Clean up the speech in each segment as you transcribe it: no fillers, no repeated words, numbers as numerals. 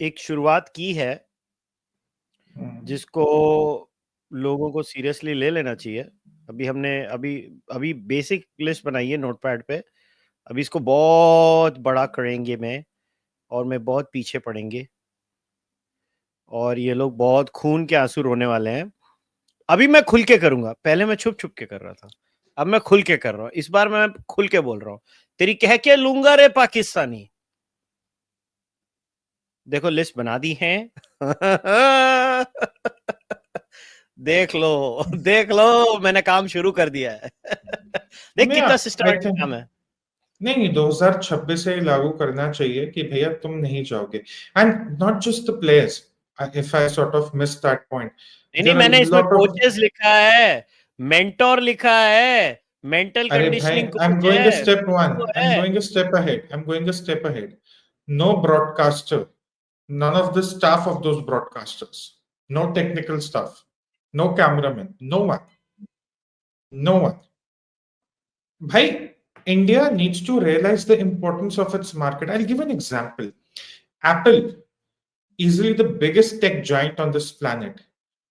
एक शुरुआत की है जिसको लोगों को सीरियसली ले लेना चाहिए। अभी हमने अभी बेसिक लिस्ट बनाई है नोटपैड पे। अभी इसको बहुत बड़ा करेंगे और मैं बहुत पीछे पड़ेंगे और ये लोग बहुत खून के आंसू रोने वाले हैं। अभी मैं खुल के करूंगा, पहले मैं छुप छुप के कर रहा था, अब मैं खुल के कर रहा हूं। इस बार मैं खुल के बोल रहा हूं, तेरी कह के लूंगा रे पाकिस्तानी। देखो लिस्ट बना दी है। देख लो मैंने काम शुरू कर दिया है। देख कितना सिस्टमैटिक काम है। नहीं, 2026 से लागू करना चाहिए कि भैया तुम नहीं जाओगे, and not just the players. If I sort of miss that point, नहीं, मैंने इसमें कोचेस लिखा है, मेंटोर लिखा है, मेंटल अरे भाई, conditioning I am coach going है, स्टेप वन, वो आई एम है। Going a step ahead, I'm going a step ahead. No broadcaster, none of the staff of those broadcasters, no technical staff, no cameraman, no one, no one. Bhai, India needs to realize the importance of its market. I'll give an example. Apple, easily the biggest tech giant on this planet.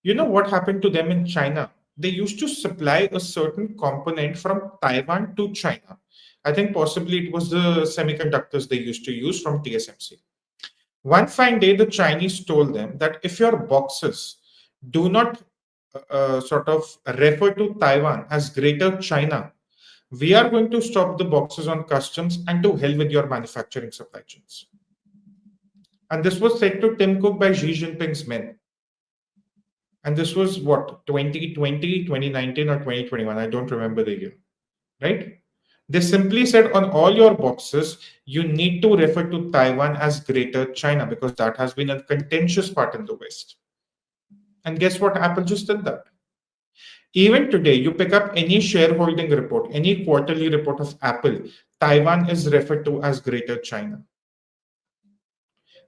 You know what happened to them in China? They used to supply a certain component from Taiwan to China. I think possibly it was the semiconductors they used to use from TSMC. One fine day, the Chinese told them that if your boxes do not sort of refer to Taiwan as Greater China, we are going to stop the boxes on customs and to hell with your manufacturing supply chains. And this was said to Tim Cook by Xi Jinping's men. And this was what, 2020, 2019, or 2021? I don't remember the year, right? They simply said on all your boxes, you need to refer to Taiwan as Greater China because that has been a contentious part in the West. And guess what? Apple just did that. Even today, you pick up any shareholding report, any quarterly report of Apple, Taiwan is referred to as Greater China.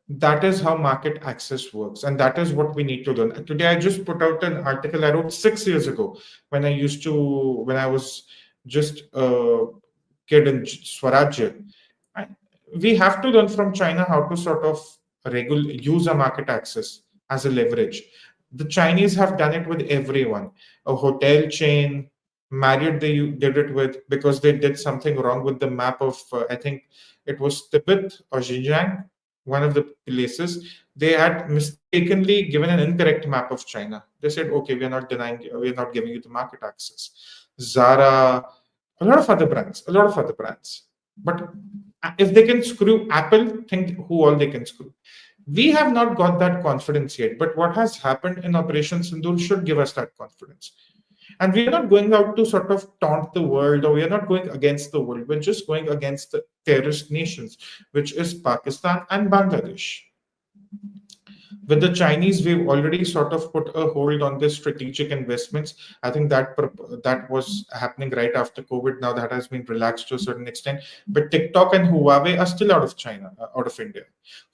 That is how market access works, and that is what we need to learn. Today, I just put out an article I wrote 6 years ago when I was just a kid in Swarajya. We have to learn from China how to sort of use a market access as a leverage. The Chinese have done it with everyone. A hotel chain, Marriott, they did it with because they did something wrong with the map of, I think it was Tibet or Xinjiang, one of the places. They had mistakenly given an incorrect map of China. They said, okay, we're not giving you the market access. Zara, a lot of other brands. But if they can screw Apple, think who all they can screw. We have not got that confidence yet, but what has happened in Operation Sindoor should give us that confidence. And we are not going out to sort of taunt the world, or we are not going against the world. We're just going against the terrorist nations, which is Pakistan and Bangladesh. With the Chinese, we've already sort of put a hold on the strategic investments. I think that was happening right after COVID. Now that has been relaxed to a certain extent. But TikTok and Huawei are still out of China, out of India.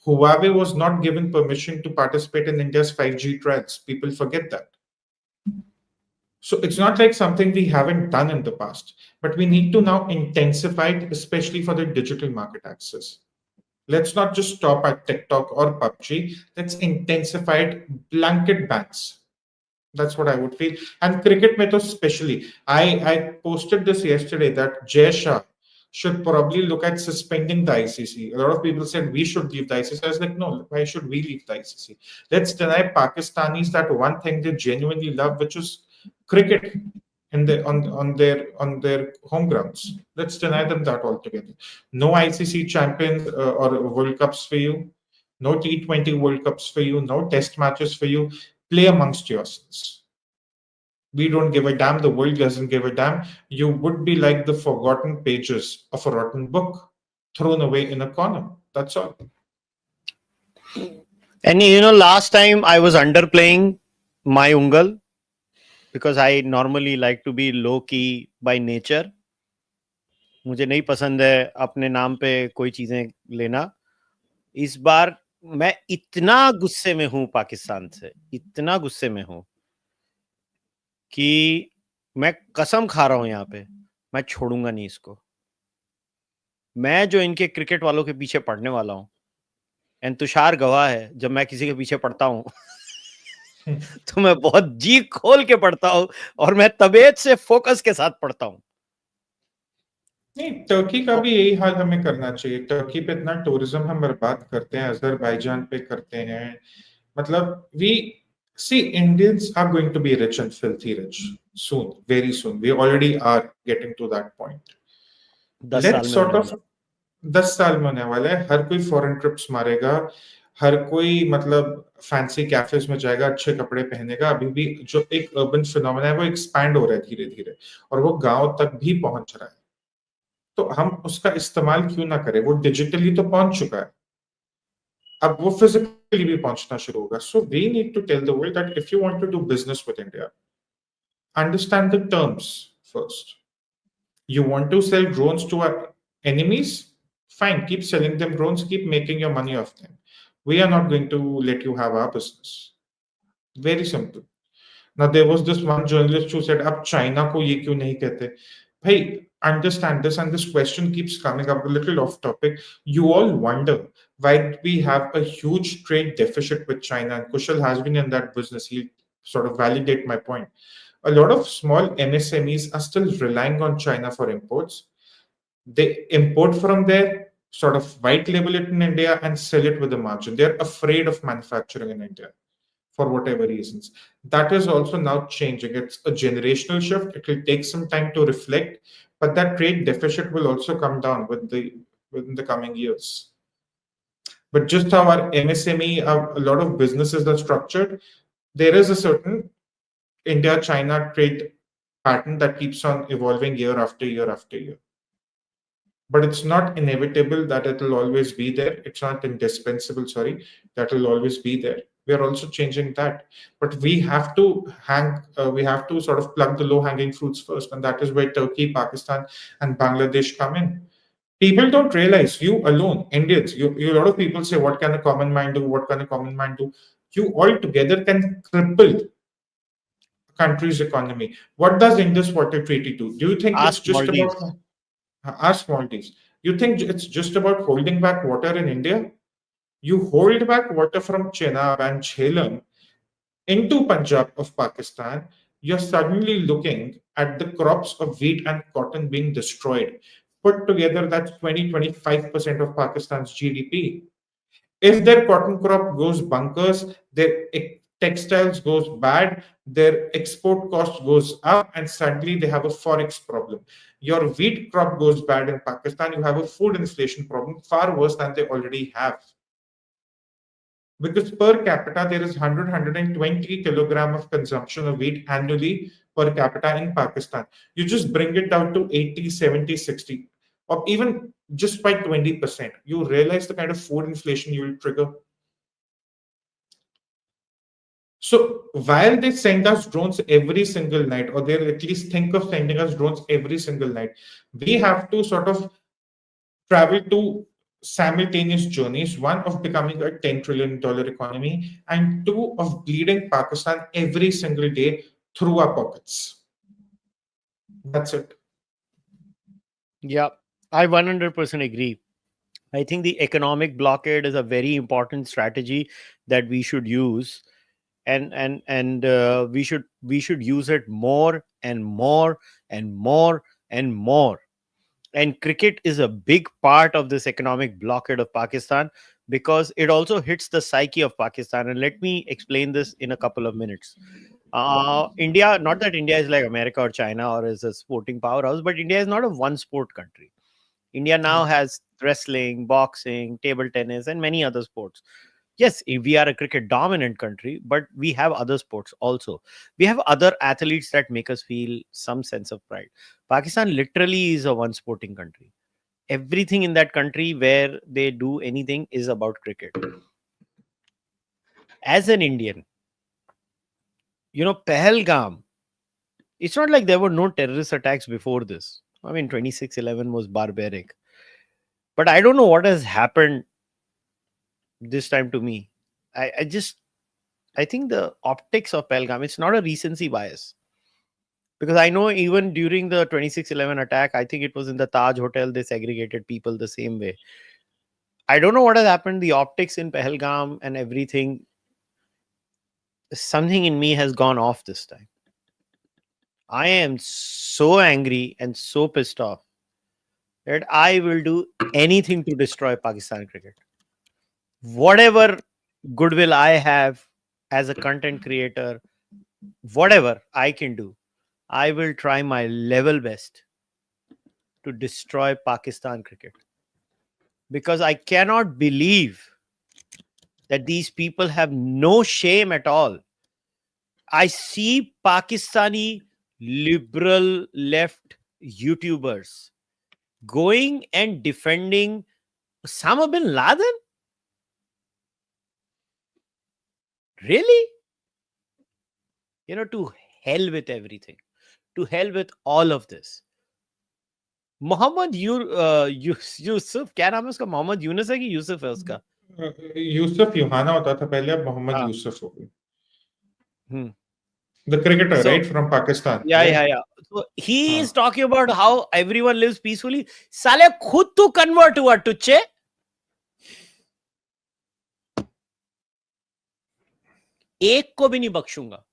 Huawei was not given permission to participate in India's 5G trials. People forget that. So it's not like something we haven't done in the past, but we need to now intensify it, especially for the digital market access. Let's not just stop at TikTok or PUBG. Let's intensify it, blanket bans. That's what I would feel. And cricket method especially. I posted this yesterday that Jay Shah should probably look at suspending the ICC. A lot of people said we should leave the ICC. I was like, no, why should we leave the ICC? Let's deny Pakistanis that one thing they genuinely love, which is cricket on their home grounds. Let's deny them that altogether. No ICC champions or World Cups for you. No T20 World Cups for you. No Test matches for you. Play amongst yourselves. We don't give a damn. The world doesn't give a damn. You would be like the forgotten pages of a rotten book, thrown away in a corner. That's all. And last time I was underplaying my ungal because I normally like to be low key by nature. मुझे नहीं पसंद है अपने नाम पे कोई चीजें लेना. इस बार मैं इतना गुस्से में हूं पाकिस्तान से, इतना गुस्से में हूं कि मैं कसम खा रहा हूं यहाँ पे, मैं छोड़ूंगा नहीं इसको. मैं जो इनके क्रिकेट वालों के पीछे पड़ने वाला हूं, एंड तुषार गवाह है, जब मैं किसी के पीछे पड़ता हूँ तो मैं बहुत जी खोल के पढ़ता हूँ और मैं तबीयत से फोकस के साथ पढ़ता हूँ। नहीं, टर्की का भी यही हाल हमें करना चाहिए। टर्की पे इतना टूरिज्म हम बर्बाद करते हैं, अजरबैजान पे करते हैं। मतलब we see Indians are going to be rich and filthy rich soon, very soon. We already are getting to that point. 10 साल लेट्स में सॉर्ट होने ऑफ वाला 10 साल में होने वाला है। हर कोई फॉरेन ट्रिप्स मारेगा, हर कोई मतलब फैंसी कैफेज में जाएगा, अच्छे कपड़े पहनेगा। अभी भी जो एक अर्बन फिनोमेना है वो एक्सपैंड हो रहा है धीरे धीरे, और वो गांव तक भी पहुंच रहा है। तो हम उसका इस्तेमाल क्यों ना करें? वो डिजिटली तो पहुंच चुका है, अब वो फिजिकली भी पहुंचना शुरू होगा। So we need to tell the world that if you want to do business with India, understand the terms first. You want to sell drones to our enemies? Fine, keep selling them drones, keep making your money off them. We are not going to let you have our business. Very simple. Now, there was this one journalist who said, "Ab China ko ye kyun nahi kehte?" Hey, understand this, and this question keeps coming up a little off topic. You all wonder why we have a huge trade deficit with China, and Kushal has been in that business. He'll sort of validate my point. A lot of small MSMEs are still relying on China for imports. They import from there, sort of white label it in India and sell it with a margin. They're afraid of manufacturing in India for whatever reasons. That is also now changing. It's a generational shift. It will take some time to reflect, but that trade deficit will also come down within the coming years. But just how our MSME, a lot of businesses are structured, there is a certain India-China trade pattern that keeps on evolving year after year after year. But it's not inevitable that it will always be there. It's not indispensable, sorry, that will always be there. We are also changing that. But we have to sort of plug the low hanging fruits first. And that is where Turkey, Pakistan, and Bangladesh come in. People don't realize, you alone, Indians, a lot of people say, what can a common man do? What can a common man do? You all together can cripple country's economy. What does Indus Water Treaty do? Do you think it's Ask just about Maldives. our smallties? You think it's just about holding back water in India? You hold back water from Chenab and Jhelum into Punjab of Pakistan, you're suddenly looking at the crops of wheat and cotton being destroyed. Put together, that's 20-25% of Pakistan's GDP. If their cotton crop goes bunkers, their textiles goes bad, their export cost goes up, and suddenly they have a forex problem. Your wheat crop goes bad in Pakistan, you have a food inflation problem far worse than they already have. Because per capita, there is 100-120 kilogram of consumption of wheat annually per capita in Pakistan. You just bring it down to 80, 70, 60, or even just by 20%. You realize the kind of food inflation you will trigger. So while they send us drones every single night, or they at least think of sending us drones every single night, we have to sort of travel to simultaneous journeys, one of becoming a $10 trillion economy, and two of bleeding Pakistan every single day through our pockets. That's it. Yeah, I 100% agree. I think the economic blockade is a very important strategy that we should use, and we should use it more and more and more and more. And cricket is a big part of this economic blockade of Pakistan, because it also hits the psyche of Pakistan. And let me explain this in a couple of minutes. India, not that India is like America or China or is a sporting powerhouse, but India is not a one sport country. India now Yeah. has wrestling, boxing, table tennis, and many other sports. Yes, we are a cricket dominant country, but we have other sports also. We have other athletes that make us feel some sense of pride. Pakistan literally is a one sporting country. Everything in that country where they do anything is about cricket. As an Indian, Pahalgam, it's not like there were no terrorist attacks before this. I mean, 26/11 was barbaric. But I don't know what has happened this time to me. I think the optics of Pelgam, it's not a recency bias. Because I know even during the 26/11 attack, I think it was in the Taj Hotel, they segregated people the same way. I don't know what has happened. The optics in Pahalgam and everything, something in me has gone off this time. I am so angry and so pissed off that I will do anything to destroy Pakistan cricket. Whatever goodwill I have as a content creator, whatever I can do, I will try my level best to destroy Pakistan cricket. Because I cannot believe that these people have no shame at all. I see Pakistani liberal left YouTubers going and defending Osama bin Laden. Really? To hell with everything. To hell with all of this. Mohammed Yusuf, क्या नाम है उसका? मोहम्मद यूनुस है कि यूसुफ है उसका? यूसुफ यूहाना होता था पहले, अब मोहम्मद हाँ. यूसुफ हो गए. The cricketer, So, right, from Pakistan. yeah. So he is talking about how everyone lives peacefully. साले खुद तू convert हुआ टुच्चे. एक को भी नहीं बख्शूंगा.